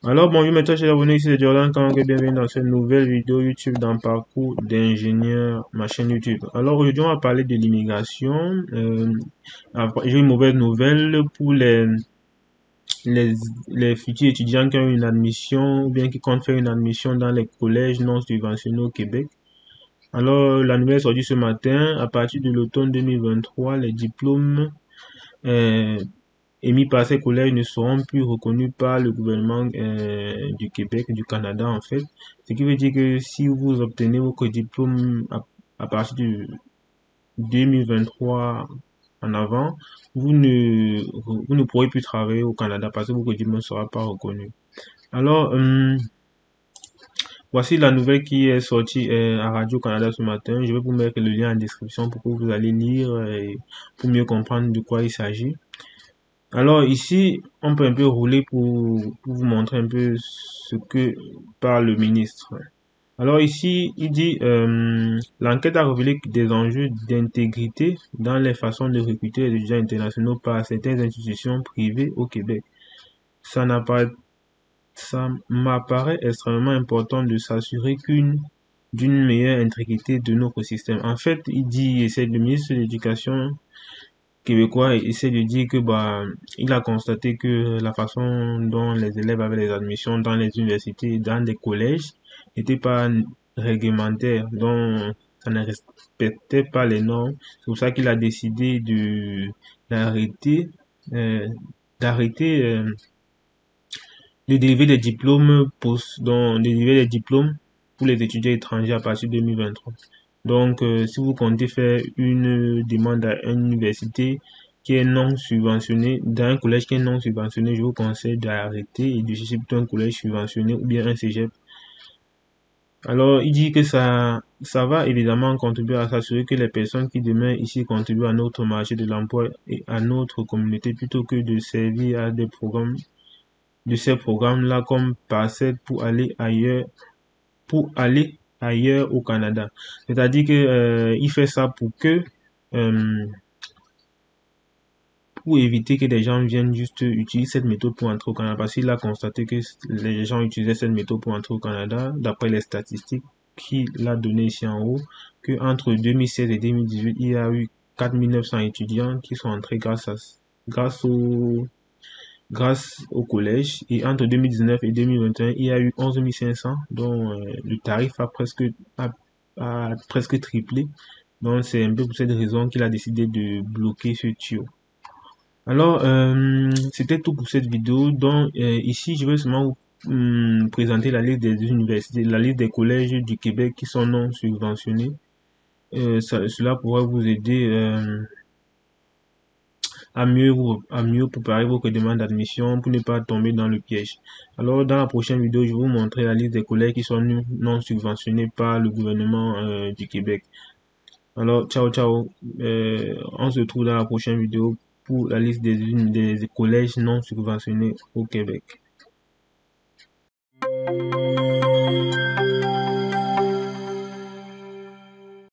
Alors bonjour, mes chers abonnés, ici c'est Jordan Kang et bienvenue dans cette nouvelle vidéo YouTube dans Parcours d'ingénieur, ma chaîne YouTube. Alors aujourd'hui on va parler de l'immigration. J'ai une mauvaise nouvelle pour les, les futurs étudiants qui ont une admission ou bien qui comptent faire une admission dans les collèges non subventionnés au Québec. Alors la nouvelle est sortie ce matin. À partir de l'automne 2023, les diplômes émis par ces collèges ne seront plus reconnus par le gouvernement du Québec, du Canada en fait. Ce qui veut dire que si vous obtenez votre diplôme à partir de 2023 en avant, vous ne pourrez plus travailler au Canada parce que votre diplôme ne sera pas reconnu. Alors, voici la nouvelle qui est sortie à Radio-Canada ce matin. Je vais vous mettre le lien en description pour que vous allez lire et pour mieux comprendre de quoi il s'agit. Alors ici, on peut un peu rouler pour vous montrer un peu ce que parle le ministre. Alors ici, il dit l'enquête a révélé des enjeux d'intégrité dans les façons de recruter les étudiants internationaux par certaines institutions privées au Québec. Ça m'apparaît extrêmement important de s'assurer d'une meilleure intégrité de notre système. En fait, il dit, et c'est le ministre de l'Éducation québécois essaie de dire que il a constaté que la façon dont les élèves avaient les admissions dans les universités, dans des collèges, n'était pas réglementaire, donc ça ne respectait pas les normes. C'est pour ça qu'il a décidé d'arrêter euh, d'arrêter de délivrer des diplômes pour les étudiants étrangers à partir de 2023. Donc, si vous comptez faire une demande à une université qui est non subventionnée, dans un collège qui est non subventionné, je vous conseille d'arrêter et de chercher plutôt un collège subventionné ou bien un cégep. Alors, il dit que ça va évidemment contribuer à s'assurer que les personnes qui demain ici contribuent à notre marché de l'emploi et à notre communauté plutôt que de servir à des programmes, de ces programmes-là comme parcelle pour aller ailleurs au Canada. C'est-à-dire que il fait ça euh, pour éviter que des gens viennent juste utiliser cette méthode pour entrer au Canada. Parce qu'il a constaté que les gens utilisaient cette méthode pour entrer au Canada, d'après les statistiques qu'il a données ici en haut, que entre 2016 et 2018, il y a eu 4900 étudiants qui sont entrés grâce au collège, et entre 2019 et 2021, il y a eu 11 500, dont le tarif a presque triplé. Donc c'est un peu pour cette raison qu'il a décidé de bloquer ce tuyau. Alors, c'était tout pour cette vidéo. Donc ici, je vais seulement vous présenter la liste des universités, la liste des collèges du Québec qui sont non subventionnés. Cela pourra vous aider à mieux préparer votre demande d'admission pour ne pas tomber dans le piège. Alors, dans la prochaine vidéo, je vais vous montrer la liste des collèges qui sont non subventionnés par le gouvernement du Québec. Alors, ciao, ciao. On se retrouve dans la prochaine vidéo pour la liste des collèges non subventionnés au Québec.